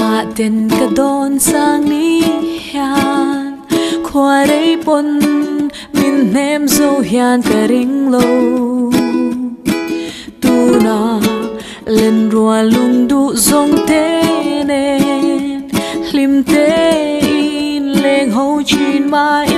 mà tên cả đón sang ní hian khoa đây pon min nem dâu hian cả ring lâu tu na lên rùa lung du dòng thế nên lim thế in lên hậu chín mai